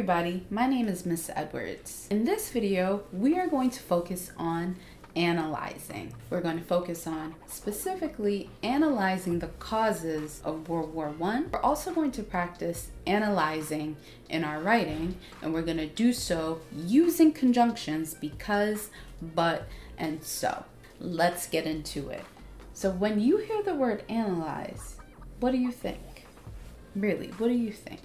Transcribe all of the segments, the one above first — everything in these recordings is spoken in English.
everybody, my name is Miss Edwards. In this video, we are going to focus on analyzing. We're going to focus on specifically analyzing the causes of World War I. We're also going to practice analyzing in our writing, and we're going to do so using conjunctions because, but, and so. Let's get into it. So when you hear the word analyze, what do you think? Really, what do you think?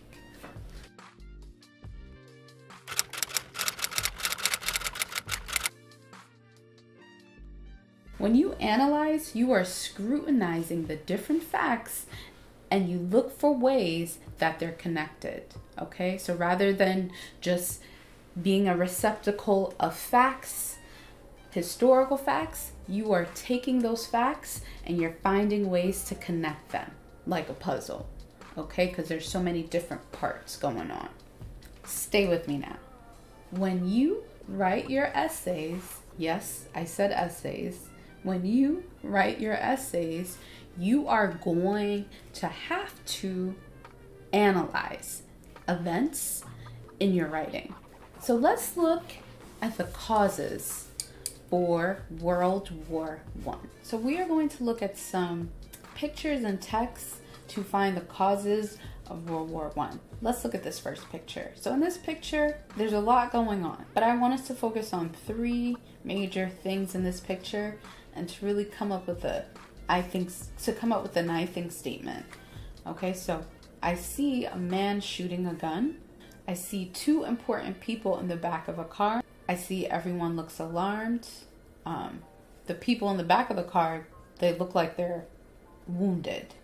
When you analyze, you are scrutinizing the different facts and you look for ways that they're connected, okay? So rather than just being a receptacle of facts, historical facts, you are taking those facts and you're finding ways to connect them like a puzzle, okay? Because there's so many different parts going on. Stay with me now. When you write your essays, yes, I said essays, when you write your essays, you are going to have to analyze events in your writing. So let's look at the causes for World War I. So we are going to look at some pictures and texts to find the causes of World War I. Let's look at this first picture. So in this picture, there's a lot going on, but I want us to focus on three major things in this picture and to really come up with an I think statement. Okay, so I see a man shooting a gun. I see two important people in the back of a car. I see everyone looks alarmed. The people in the back of the car, they look like they're wounded.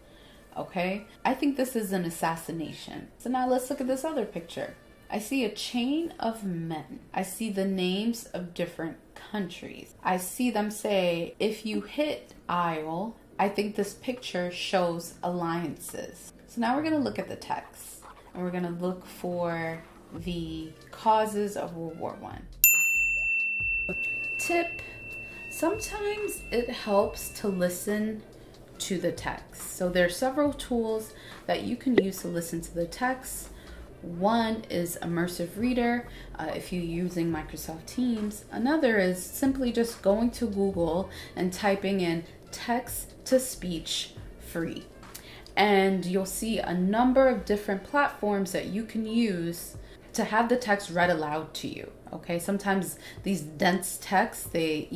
Okay, I think this is an assassination. So now let's look at this other picture. I see a chain of men. I see the names of different countries. I see them say, if you hit Isle, I think this picture shows alliances. So now we're going to look at the text and we're going to look for the causes of World War I. Tip, sometimes it helps to listen to the text. So there are several tools that you can use to listen to the text. One is Immersive Reader if you're using Microsoft Teams. Another is simply just going to Google and typing in text-to-speech free. And you'll see a number of different platforms that you can use to have the text read aloud to you. Okay, sometimes these dense texts, they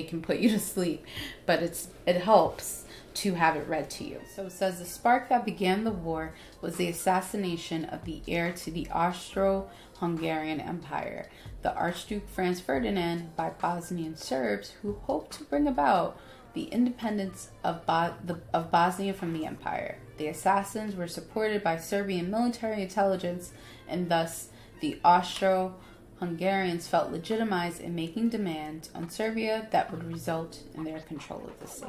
can put you to sleep, but it helps to have it read to you. So it says the spark that began the war was the assassination of the heir to the Austro-Hungarian Empire, the Archduke Franz Ferdinand, by Bosnian Serbs who hoped to bring about the independence of Bosnia from the empire. The assassins were supported by Serbian military intelligence, and thus the Austro-Hungarians felt legitimized in making demands on Serbia that would result in their control of the sea.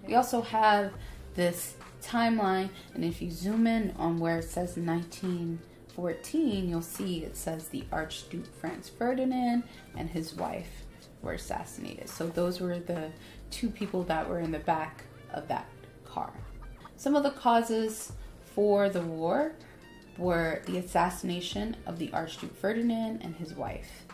We also have this timeline, and if you zoom in on where it says 1914, you'll see it says the Archduke Franz Ferdinand and his wife were assassinated. So those were the two people that were in the back of that car. Some of the causes for the war were the assassination of the Archduke Ferdinand and his wife,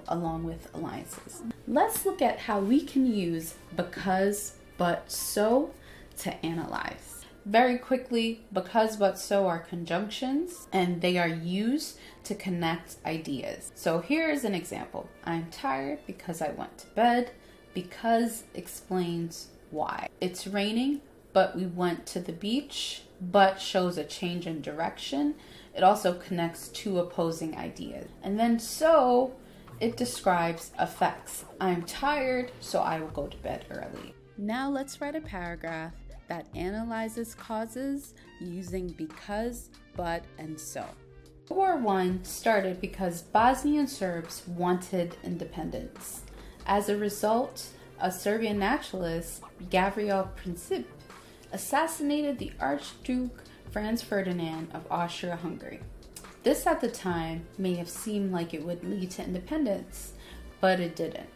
along with alliances. Let's look at how we can use because, but, so to analyze. Very quickly, because, but, so are conjunctions and they are used to connect ideas. So here is an example. I'm tired because I went to bed. Because explains why. It's raining, but we went to the beach. But shows a change in direction. It also connects two opposing ideas. And then so, it describes effects. I'm tired, so I will go to bed early. Now let's write a paragraph that analyzes causes using because, but, and so. World War I started because Bosnian Serbs wanted independence. As a result, a Serbian nationalist, Gavrilo Princip, assassinated the Archduke Franz Ferdinand of Austria-Hungary. This at the time may have seemed like it would lead to independence, but it didn't.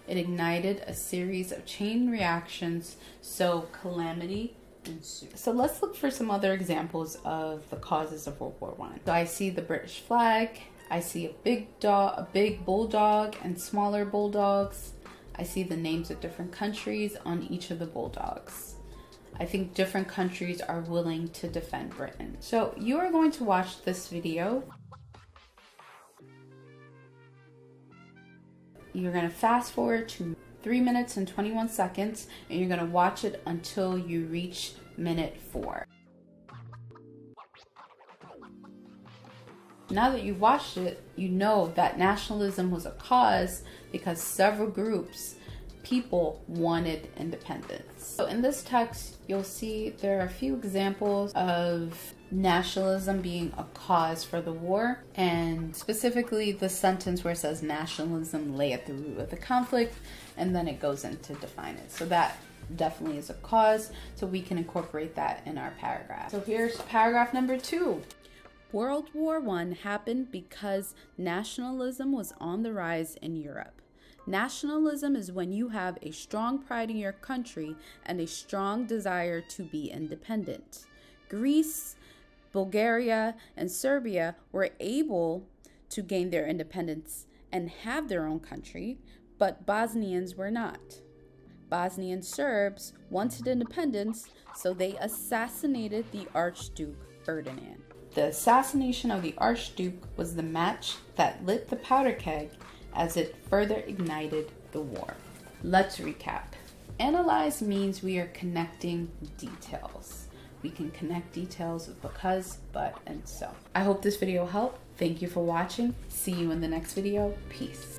It ignited a series of chain reactions, so calamity ensued. So let's look for some other examples of the causes of World War I. So I see the British flag, I see a big dog, a big bulldog, and smaller bulldogs. I see the names of different countries on each of the bulldogs. I think different countries are willing to defend Britain. So you are going to watch this video. You're going to fast forward to 3 minutes and 21 seconds, and you're going to watch it until you reach minute 4. Now that you've watched it, you know that nationalism was a cause because several groups, people wanted independence. So in this text, you'll see there are a few examples of nationalism being a cause for the war, and specifically the sentence where it says nationalism lay at the root of the conflict, and then it goes into define it. So that definitely is a cause, so we can incorporate that in our paragraph. So here's paragraph number 2. World War I happened because nationalism was on the rise in Europe. Nationalism is when you have a strong pride in your country and a strong desire to be independent. Greece, Bulgaria, and Serbia were able to gain their independence and have their own country, but Bosnians were not. Bosnian Serbs wanted independence, so they assassinated the Archduke Ferdinand. The assassination of the Archduke was the match that lit the powder keg as it further ignited the war. Let's recap. Analyze means we are connecting details. We can connect details with because, but, and so. I hope this video helped. Thank you for watching. See you in the next video. Peace.